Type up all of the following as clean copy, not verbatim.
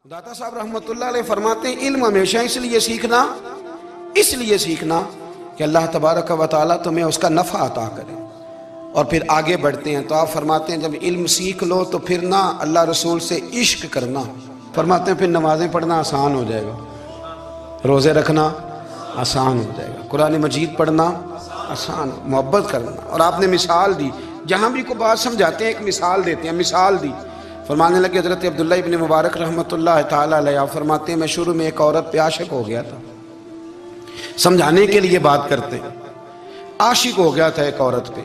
दाता साहब रहमतुल्लाह अलैह फरमाते हैं इल्म हमेशा इसलिए सीखना कि अल्लाह तबारक व तआला तुम्हें उसका नफ़ा अता करे। और फिर आगे बढ़ते हैं तो आप फरमाते हैं जब इल्म सीख लो तो फिर ना अल्लाह रसूल से इश्क करना, फरमाते हैं फिर नमाज़ें पढ़ना आसान हो जाएगा, रोज़े रखना आसान हो जाएगा, कुरान मजीद पढ़ना आसान, मोहब्बत करना। और आपने मिसाल दी, जहाँ भी को बात समझाते हैं एक मिसाल देते हैं, मिसाल दी। फरमाने लगे हज़रत अब्दुल्ला इब्न मुबारक रहमतुल्लाह ताला अलैह, आप फरमाते हैं मैं शुरू में एक औरत पे आशिक हो गया था, समझाने के लिए बात करते हैं, आशिक हो गया था एक औरत पे,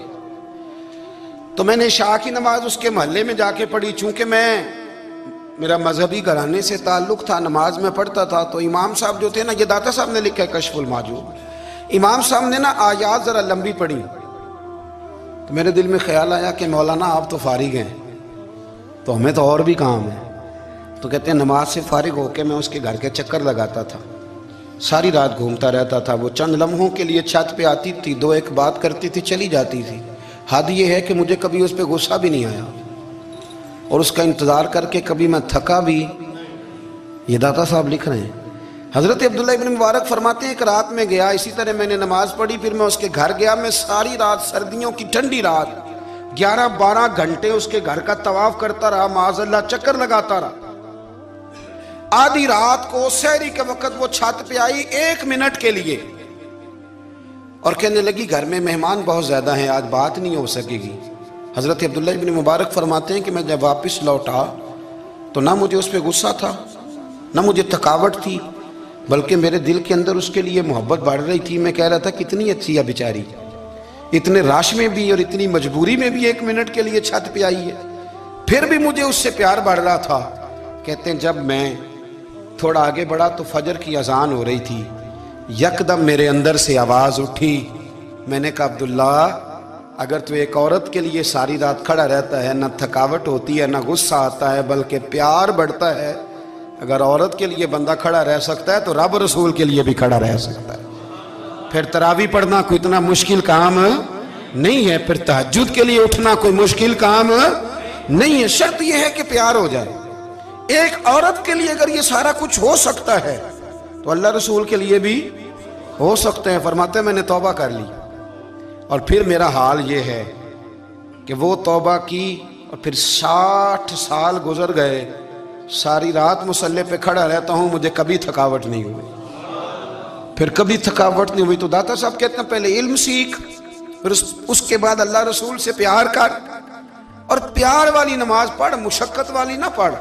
तो मैंने इशा की नमाज उसके मोहल्ले में जाके पढ़ी। चूंकि मेरा मजहबी घराने से ताल्लुक़ था, नमाज में पढ़ता था, तो इमाम साहब जो थे ना, ये दाता साहब ने लिखा है कश्फुल माजूब, इमाम साहब ने ना आयात ज़रा लंबी पढ़ी, तो मेरे दिल में ख्याल आया कि मौलाना आप तो फारिग हैं, तो हमें तो और भी काम है। तो कहते हैं नमाज से फारिग होकर मैं उसके घर के चक्कर लगाता था, सारी रात घूमता रहता था। वो चंद लम्हों के लिए छत पे आती थी, दो एक बात करती थी, चली जाती थी। हद ये है कि मुझे कभी उस पर गुस्सा भी नहीं आया और उसका इंतज़ार करके कभी मैं थका भी। ये दाता साहब लिख रहे हैं। हज़रत अब्दुल्ला इब्न मुबारक फरमाते हैं एक रात में गया, इसी तरह मैंने नमाज पढ़ी, फिर मैं उसके घर गया। मैं सारी रात, सर्दियों की ठंडी रात, 11-12 घंटे उसके घर का तवाफ करता रहा, माज़अल्लाह चक्कर लगाता रहा। आधी रात को सहरी के वक्त वो छत पे आई 1 मिनट के लिए और कहने लगी घर में मेहमान बहुत ज्यादा हैं, आज बात नहीं हो सकेगी। हजरत अब्दुल्ला इब्न मुबारक फरमाते हैं कि मैं जब वापस लौटा तो ना मुझे उस पर गुस्सा था, ना मुझे थकावट थी, बल्कि मेरे दिल के अंदर उसके लिए मोहब्बत बढ़ रही थी। मैं कह रहा था कितनी अच्छी है बेचारी, इतने राश में भी और इतनी मजबूरी में भी 1 मिनट के लिए छत पे आई है, फिर भी मुझे उससे प्यार बढ़ रहा था। कहते हैं जब मैं थोड़ा आगे बढ़ा तो फजर की अजान हो रही थी, यकदम मेरे अंदर से आवाज़ उठी। मैंने कहा अब्दुल्ला, अगर तू एक औरत के लिए सारी रात खड़ा रहता है, ना थकावट होती है, ना गुस्सा आता है, बल्कि प्यार बढ़ता है, अगर औरत के लिए बंदा खड़ा रह सकता है तो रब रसूल के लिए भी खड़ा रह सकता है। फिर तरावी पढ़ना कोई इतना मुश्किल काम नहीं है, फिर तहज्जुद के लिए उठना कोई मुश्किल काम नहीं है। शर्त यह है कि प्यार हो जाए। एक औरत के लिए अगर ये सारा कुछ हो सकता है तो अल्लाह रसूल के लिए भी हो सकते हैं। फरमाते हैं मैंने तौबा कर ली और फिर मेरा हाल ये है कि वो तौबा की और फिर 60 साल गुजर गए, सारी रात मुसल्ले पे खड़ा रहता हूँ, मुझे कभी थकावट नहीं हुई, फिर कभी थकावट नहीं हुई। तो दाता साहब कहते हैं पहले इल्म सीख, फिर उसके बाद अल्लाह रसूल से प्यार कर, और प्यार वाली नमाज पढ़, मुशक्कत वाली ना पढ़,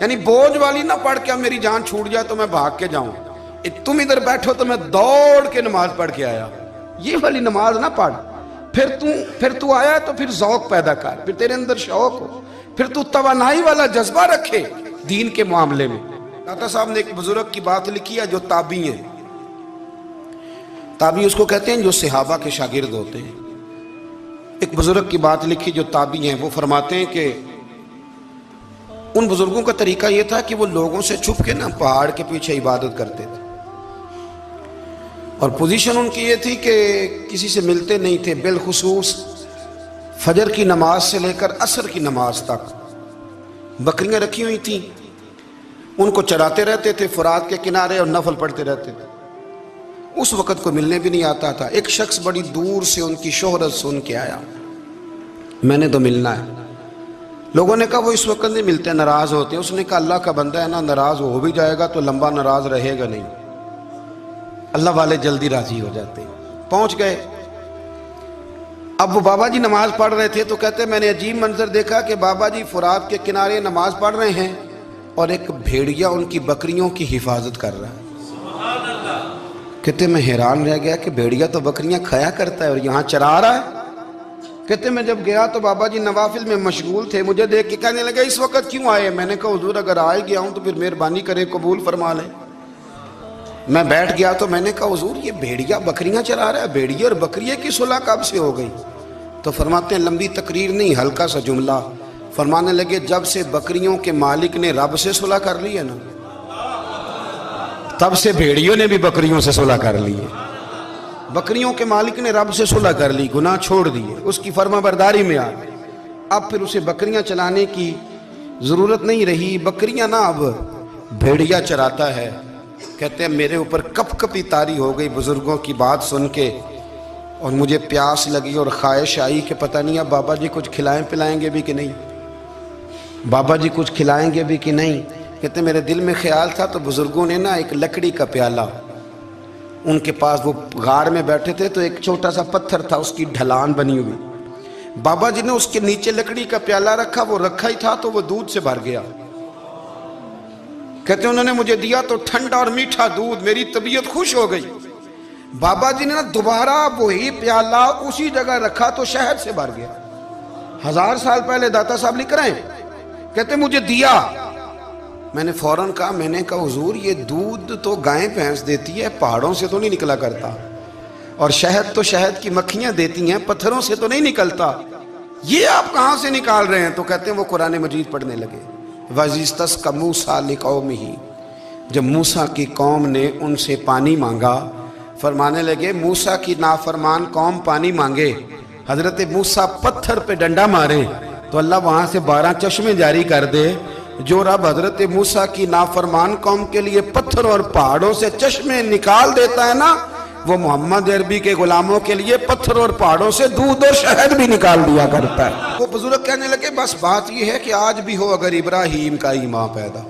यानी बोझ वाली ना पढ़ के अब मेरी जान छूट जाए तो मैं भाग के जाऊं, तुम इधर बैठो तो मैं दौड़ के नमाज पढ़ के आया, ये वाली नमाज ना पढ़। फिर तू आया तो फिर ज़ौक़ पैदा कर, फिर तेरे अंदर शौक हो, फिर तू तवानाई वाला जज्बा रखे दीन के मामले में। दाता साहब ने एक बुजुर्ग की बात लिखी है जो ताबी हैं, ताबी उसको कहते हैं जो सहाबा के शागिर्द होते हैं। एक बुजुर्ग की बात लिखी जो ताबी हैं, वो फरमाते हैं कि उन बुजुर्गों का तरीका यह था कि वो लोगों से छुप के ना पहाड़ के पीछे इबादत करते थे, और पोजीशन उनकी ये थी कि किसी से मिलते नहीं थे, बिलखुसूस फजर की नमाज से लेकर असर की नमाज तक बकरियां रखी हुई थी, उनको चराते रहते थे फुरात के किनारे और नफल पढ़ते रहते थे। उस वक़्त को मिलने भी नहीं आता था। एक शख्स बड़ी दूर से उनकी शोहरत सुन के आया, मैंने तो मिलना है। लोगों ने कहा वो इस वक्त नहीं मिलते, नाराज होते हैं। उसने कहा अल्लाह का बंदा है ना, नाराज हो भी जाएगा तो लंबा नाराज रहेगा नहीं, अल्लाह वाले जल्दी राजी हो जाते हैं। पहुंच गए। अब वो बाबा जी नमाज पढ़ रहे थे तो कहते मैंने अजीब मंजर देखा कि बाबा जी फुरात के किनारे नमाज पढ़ रहे हैं और एक भेड़िया उनकी बकरियों की हिफाजत कर रहा है। कहते मैं हैरान रह गया कि भेड़िया तो बकरियां खाया करता है और यहाँ चरा रहा है। कहते मैं जब गया तो बाबा जी नवाफिल में मशगूल थे, मुझे देख के कहने लगे इस वक्त क्यों आए। मैंने कहा हुजूर अगर आ गया हूं तो फिर मेहरबानी करे कबूल फरमा लें। मैं बैठ गया तो मैंने कहा हुजूर ये भेड़िया बकरियां चरा रहा है, भेड़िया और बकरिया की सुलह कब से हो गई। तो फरमाते हैं लंबी तकरीर नहीं, हल्का सा जुमला। फरमाने लगे जब से बकरियों के मालिक ने रब से सुलह कर ली है ना, तब से भेड़ियों ने भी बकरियों से सुलह कर ली है। बकरियों के मालिक ने रब से सुलह कर ली, गुनाह छोड़ दिए, उसकी फर्माबरदारी में आ गए। अब फिर उसे बकरियां चलाने की ज़रूरत नहीं रही। बकरियां ना अब भेड़िया चराता है। कहते हैं मेरे ऊपर कप कपी तारी हो गई बुजुर्गों की बात सुन के, और मुझे प्यास लगी और ख्वाहिश आई कि पता नहीं अब बाबा जी कुछ खिलाएं पिलाएंगे भी कि नहीं, बाबा जी कुछ खिलाएंगे भी कि नहीं। कहते मेरे दिल में ख्याल था तो बुजुर्गों ने ना एक लकड़ी का प्याला, उनके पास वो गार में बैठे थे तो एक छोटा सा पत्थर था, उसकी ढलान बनी हुई, बाबा जी ने उसके नीचे लकड़ी का प्याला रखा, वो रखा ही था तो वो दूध से भर गया। कहते उन्होंने मुझे दिया तो ठंडा और मीठा दूध, मेरी तबीयत खुश हो गई। बाबा जी ने ना दोबारा वही प्याला उसी जगह रखा तो शहद से भर गया। 1000 साल पहले दाता साहब लिख रहे हैं। कहते मुझे दिया, मैंने फौरन कहा, मैंने कहा हुजूर ये दूध तो गाय भैंस देती है, पहाड़ों से तो नहीं निकला करता, और शहद तो शहद की मक्खियां देती हैं, पत्थरों से तो नहीं निकलता, ये आप कहां से निकाल रहे हैं? तो कहते हैं वो कुरान मजीद पढ़ने लगे। वज़िस्तस का मूसा लिकौमिही, जब मूसा की कौम ने उनसे पानी मांगा, फरमाने लगे मूसा की नाफरमान कौम पानी मांगे, हजरत मूसा पत्थर पे डंडा मारे तो अल्लाह वहां से 12 चश्मे जारी कर दे। जो रब हजरत मूसा की नाफरमान कौम के लिए पत्थर और पहाड़ों से चश्मे निकाल देता है ना, वो मोहम्मद अरबी के गुलामों के लिए पत्थर और पहाड़ों से दूध और शहद भी निकाल दिया करता है। वो बुजुर्ग कहने लगे बस बात यह है कि आज भी हो अगर इब्राहीम का ईमान पैदा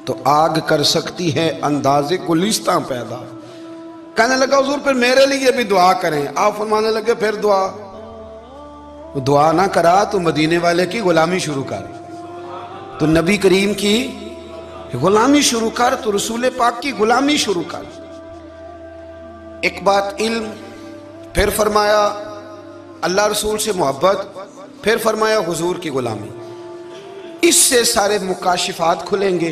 तो आग कर सकती है अंदाजे गुलिस्तां पैदा। कहने लगा हुजूर फिर मेरे लिए भी दुआ करें। आप फरमाने लगे फिर दुआ ना करा तो मदीने वाले की गुलामी शुरू कर, तो नबी करीम की गुलामी शुरू कर, तो रसूल पाक की गुलामी शुरू कर। एक बात इल्म, फिर फरमाया अल्लाह रसूल से मोहब्बत, फिर फरमाया हुजूर की गुलामी। इससे सारे मुकाशिफात खुलेंगे,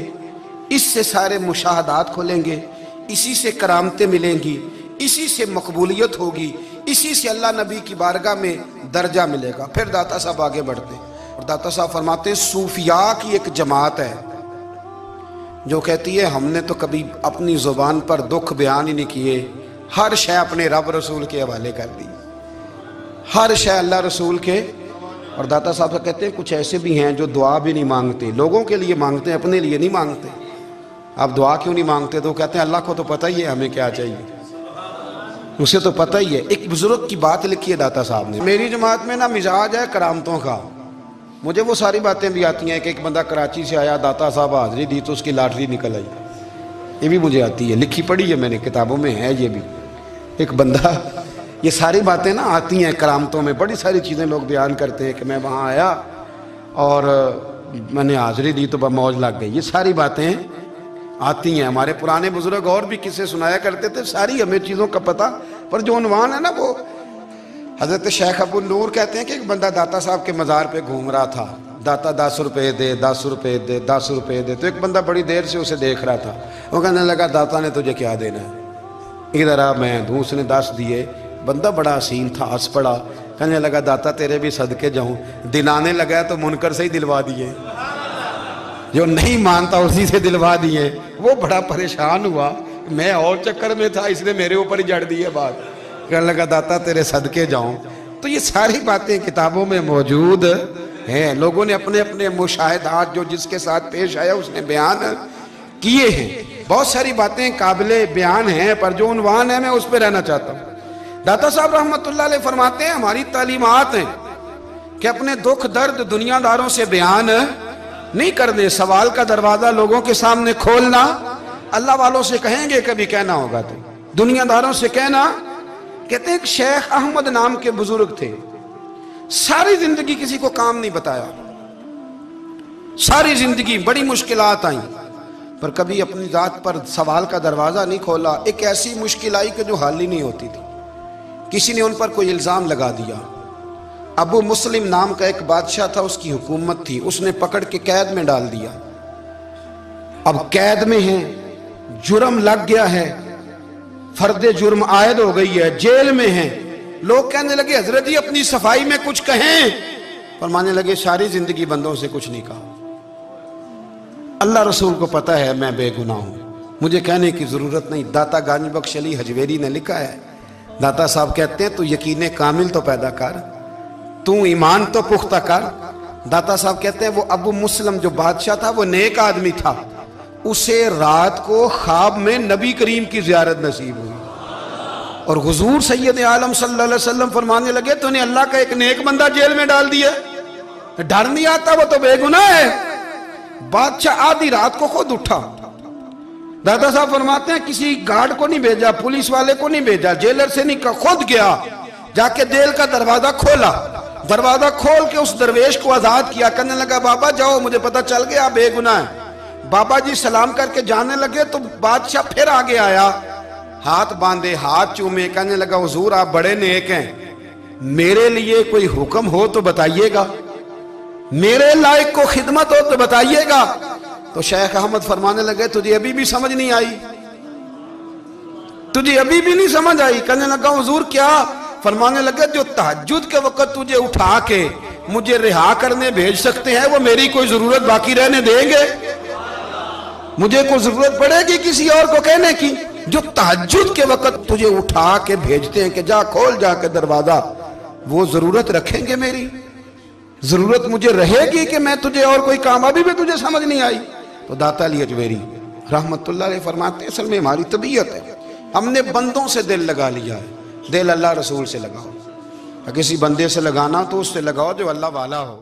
इससे सारे मुशाहदात खुलेंगे, इसी से करामतें मिलेंगी, इसी से मकबूलियत होगी, इसी से अल्लाह नबी की बारगाह में दर्जा मिलेगा। फिर दाता साहब आगे बढ़ते हैं और दाता साहब फरमाते हैं सूफिया की एक जमात है जो कहती है हमने तो कभी अपनी जुबान पर दुख बयान ही नहीं किए, हर शय अपने रब रसूल के हवाले कर दी, हर शय अल्लाह रसूल के। और दाता साहब कहते हैं कुछ ऐसे भी हैं जो दुआ भी नहीं मांगते, लोगों के लिए मांगते हैं, अपने लिए नहीं मांगते। आप दुआ क्यों नहीं मांगते? तो कहते हैं अल्लाह को तो पता ही है हमें क्या चाहिए, उसे तो पता ही है। एक बुजुर्ग की बात लिखी है दाता साहब ने, मेरी जमात में ना मिजाज है करामतों का, मुझे वो सारी बातें भी आती हैं कि एक बंदा कराची से आया, दाता साहब हाजिरी दी तो उसकी लॉटरी निकल आई, ये भी मुझे आती है, लिखी पढ़ी है मैंने, किताबों में है ये भी। एक बंदा, ये सारी बातें ना आती हैं करामतों में, बड़ी सारी चीज़ें लोग बयान करते हैं कि मैं वहाँ आया और मैंने हाजिरी दी तो मौज लग गई, ये सारी बातें आती हैं। हमारे पुराने बुजुर्ग और भी किस्से सुनाया करते थे, सारी हमें चीज़ों का पता, पर जो उन्वान है ना वो हज़रत शेख अबू नूर कहते हैं कि एक बंदा दाता साहब के मज़ार पे घूम रहा था, दाता 10 रुपये दे, 10 रुपये दे, 10 रुपये दे। तो एक बंदा बड़ी देर से उसे देख रहा था, वो कहने लगा दाता ने तुझे क्या देना है, इधर आ मैं दूँ। उसने 10 दिए, बंदा बड़ा हसीन था, हंस पड़ा, कहने लगा दाता तेरे भी सदके जाऊँ। दिन आने लगा तो मुनकर से ही दिलवा दिए, जो नहीं मानता उसी से दिलवा दिए। वो बड़ा परेशान हुआ, मैं और चक्कर में था इसलिए मेरे ऊपर ही जड़ दी है बात, कहने लगा दाता तेरे सदके जाऊं। तो ये सारी बातें किताबों में मौजूद हैं, लोगों ने अपने अपने मुशाहिदात जो जिसके साथ पेश आया उसने बयान किए हैं। बहुत सारी बातें काबिले बयान हैं, पर जो उन्वान है मैं उस पर रहना चाहता हूँ। दाता साहब रहमतुल्लाह अलैह फरमाते हैं हमारी तालीमात हैं कि अपने दुख दर्द दुनियादारों से बयान नहीं करने, सवाल का दरवाजा लोगों के सामने खोलना। अल्लाह वालों से कहेंगे कभी कहना होगा तो, दुनियादारों से कहना। कहते हैं शेख अहमद नाम के बुजुर्ग थे, सारी जिंदगी किसी को काम नहीं बताया, सारी जिंदगी बड़ी मुश्किलात आई, पर कभी अपनी जात पर सवाल का दरवाजा नहीं खोला। एक ऐसी मुश्किल आई कि जो हल ही नहीं होती थी, किसी ने उन पर कोई इल्जाम लगा दिया। अबू मुस्लिम नाम का एक बादशाह था, उसकी हुकूमत थी, उसने पकड़ के कैद में डाल दिया। अब कैद में हैं, जुर्म लग गया है, फर्दे जुर्म आयद हो गई है, जेल में हैं। लोग कहने लगे हजरत जी अपनी सफाई में कुछ कहें, फरमाने लगे सारी जिंदगी बंदों से कुछ नहीं कहा, अल्लाह रसूल को पता है मैं बेगुनाह हूं, मुझे कहने की जरूरत नहीं। दाता गानी बख्श अली हजवेरी ने लिखा है, दाता साहब कहते हैं तू यकीन कामिल तो पैदा कर, तू ईमान तो पुख्ता कर। दाता साहब कहते हैं वो अबू मुस्लिम जो बादशाह था वो नेक आदमी था, اسے رات کو خواب میں نبی کریم کی زیارت نصیب ہوئی، اور حضور سید عالم صلی اللہ علیہ وسلم فرمانے لگے تو نے اللہ کا ایک نیک بندہ جیل میں ڈال دیا، ڈر نہیں آتا؟ وہ تو بے گناہ ہے۔ بادشاہ آدھی رات کو خود اٹھا، دادا صاحب فرماتے ہیں کسی گارڈ کو نہیں بھیجا، پولیس والے کو نہیں بھیجا، جیلر سے نہیں کہا، خود گیا، جا کے جیل کا دروازہ کھولا، دروازہ کھول کے اس درویش کو آزاد کیا، کہنے لگا بابا جاؤ، مجھے پتہ چل گیا بے گناہ ہے۔ بابا جی سلام کر کے جانے لگے تو بادشاہ پھر آگے آیا، ہاتھ باندھے، ہاتھ چومے، کہنے لگا حضور آپ بڑے نیک ہیں، میرے لیے کوئی حکم ہو تو بتائیے گا، میرے لائق کو خدمت ہو تو بتائیے گا۔ تو شیخ احمد فرمانے لگے تجھے ابھی بھی سمجھ نہیں آئی، تجھے ابھی بھی نہیں سمجھ آئی؟ کہنے لگا حضور کیا؟ فرمانے لگے جو تہجد کے وقت تجھے اٹھا کے مجھے رہا کرنے بھیج سکتے ہیں وہ میری کوئی ضرورت باقی رہنے دیں گے؟ مجھے کوئی ضرورت پڑے گی کسی اور کو کہنے کی؟ جو تہجد کے وقت تجھے اٹھا کے بھیجتے ہیں کہ جا کھول جا کے دروازہ، وہ ضرورت رکھیں گے میری؟ ضرورت مجھے رہے گی کہ میں تجھے اور کوئی کام؟ ابھی بھی تجھے سمجھ نہیں آئی؟ تو داتا علی اجویری رحمت اللہ علیہ فرماتے ہیں اصل میں ہماری طبیعت ہے، ہم نے بندوں سے دل لگا لیا ہے، دل اللہ رسول سے لگاؤ، کسی بندے سے لگانا تو اس سے لگاؤ جو اللہ والا ہو۔